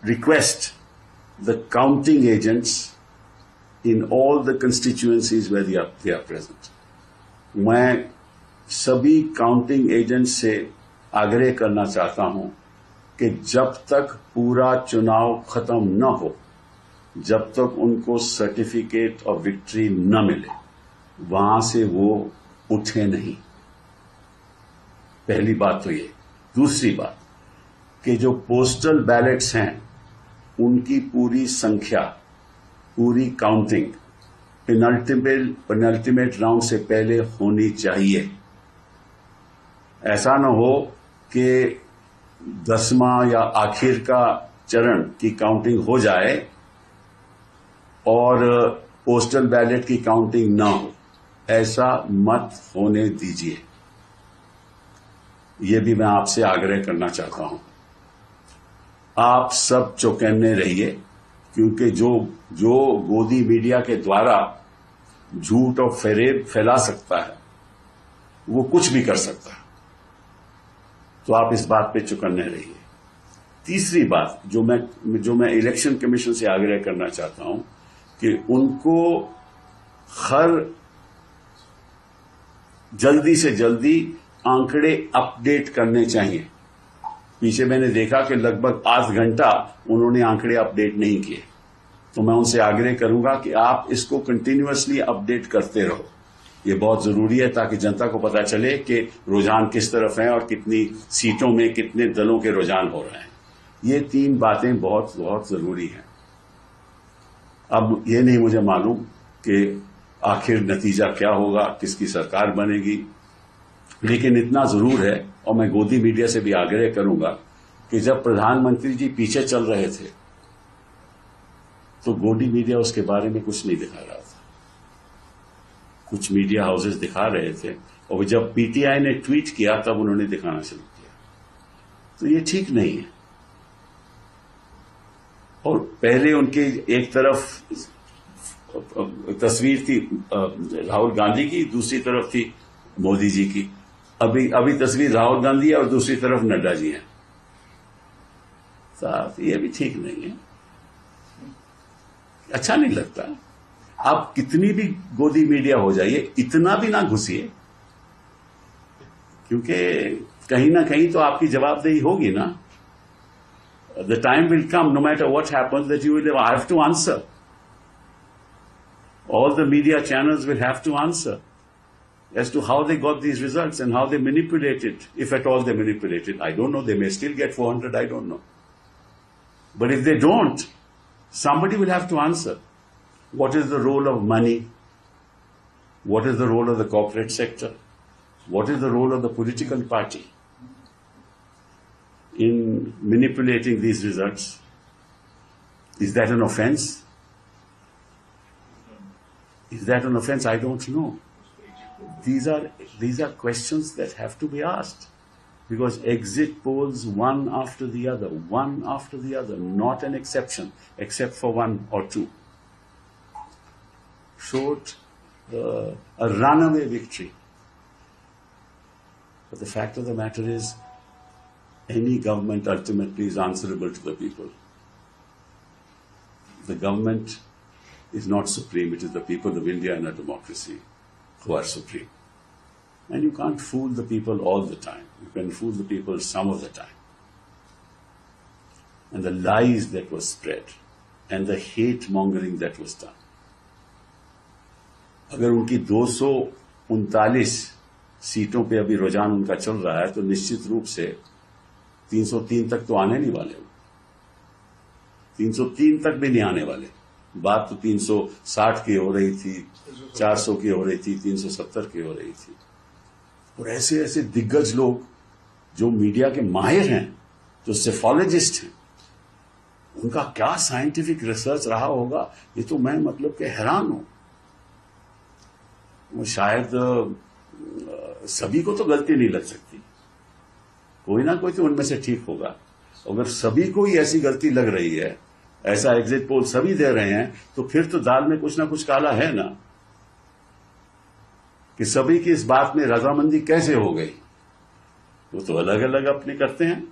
request the counting agents in all the constituencies where they are present. मैं सभी counting agent से आग्रह करना चाहता हूं कि जब तक पूरा चुनाव खत्म न हो, जब तक उनको सर्टिफिकेट ऑफ विक्ट्री न मिले, वहां से वो उठे नहीं। पहली बात तो ये। दूसरी बात कि जो पोस्टल बैलेट्स हैं उनकी पूरी संख्या, पूरी काउंटिंग पेनल्टीमेट राउंड से पहले होनी चाहिए। ऐसा न हो कि 10वां या आखिर का चरण की काउंटिंग हो जाए और पोस्टल बैलेट की काउंटिंग न हो। ऐसा मत होने दीजिए। ये भी मैं आपसे आग्रह करना चाहता हूं। आप सब चौकन्ने रहिए, क्योंकि जो गोदी मीडिया के द्वारा झूठ और फेरेब फैला सकता है वो कुछ भी कर सकता है। तो आप इस बात पे चौकन्ने रहिए। तीसरी बात जो मैं इलेक्शन कमीशन से आग्रह करना चाहता हूं कि उनको हर जल्दी से जल्दी आंकड़े अपडेट करने चाहिए। पीछे मैंने देखा कि लगभग आध घंटा उन्होंने आंकड़े अपडेट नहीं किए। तो मैं उनसे आग्रह करूंगा कि आप इसको कंटिन्यूअसली अपडेट करते रहो। ये बहुत जरूरी है ताकि जनता को पता चले कि रुझान किस तरफ है और कितनी सीटों में कितने दलों के रुझान हो रहे हैं। ये 3 बातें बहुत बहुत जरूरी हैं। अब ये नहीं मुझे मालूम कि आखिर नतीजा क्या होगा, किसकी सरकार बनेगी, लेकिन इतना जरूर है और मैं गोदी मीडिया से भी आग्रह करूंगा कि जब प्रधानमंत्री जी पीछे चल रहे थे तो गोदी मीडिया उसके बारे में कुछ नहीं दिखा रहा था। कुछ मीडिया हाउसेस दिखा रहे थे और जब पीटीआई ने ट्वीट किया तब उन्होंने दिखाना शुरू किया। तो ये ठीक नहीं है। और पहले उनके एक तरफ तस्वीर थी राहुल गांधी की, दूसरी तरफ थी मोदी जी की। अभी तस्वीर राहुल गांधी है और दूसरी तरफ नड्डा जी हैं। साहब ये भी ठीक नहीं है, अच्छा नहीं लगता। आप कितनी भी गोदी मीडिया हो जाइए, इतना भी ना घुसिए, क्योंकि कहीं ना कहीं तो आपकी जवाबदेही होगी ना। The time will come, no matter what happens, that you will have to answer. All the media channels will have to answer as to how they got these results and how they manipulated, if at all they manipulated. I don't know, they may still get 400, I don't know. But if they don't, somebody will have to answer. What is the role of money? What is the role of the corporate sector? What is the role of the political party in manipulating these results? Is that an offense? Is that an offense? I don't know. These are questions that have to be asked, because exit polls one after the other, not an exception, except for 1 or 2, showed a runaway victory. But the fact of the matter is, any government ultimately is answerable to the people. The government is not supreme. It is the people of India and a democracy who are supreme. And you can't fool the people all the time. You can fool the people some of the time. And the lies that were spread and the hate mongering that was done. अगर उनकी 239 सीटों पे अभी रुझान उनका चल रहा है तो निश्चित रूप से 303 तक तो आने नहीं वाले। 303 तक भी नहीं आने वाले। बात तो 360 की हो रही थी, 400 की हो रही थी, 370 की हो रही थी। और ऐसे ऐसे दिग्गज लोग जो मीडिया के माहिर हैं, जो सेफोलॉजिस्ट हैं, उनका क्या साइंटिफिक रिसर्च रहा होगा, ये तो मैं मतलब के हैरान हूं। शायद सभी को तो गलती नहीं लग सकती, कोई ना कोई तो उनमें से ठीक होगा। अगर सभी को ही ऐसी गलती लग रही है, ऐसा एग्जिट पोल सभी दे रहे हैं, तो फिर तो दाल में कुछ ना कुछ काला है ना। कि सभी की इस बात में रजामंदी कैसे हो गई? वो तो अलग अलग अपने करते हैं।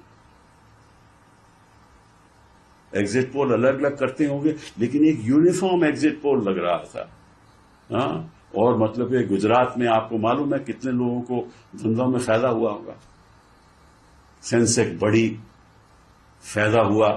एग्जिट पोल अलग अलग करते होंगे, लेकिन एक यूनिफॉर्म एग्जिट पोल लग रहा था। हाँ, और मतलब ये गुजरात में आपको मालूम है कितने लोगों को धंधों में फायदा हुआ होगा। सेंसेक्स बढ़ी, फायदा हुआ,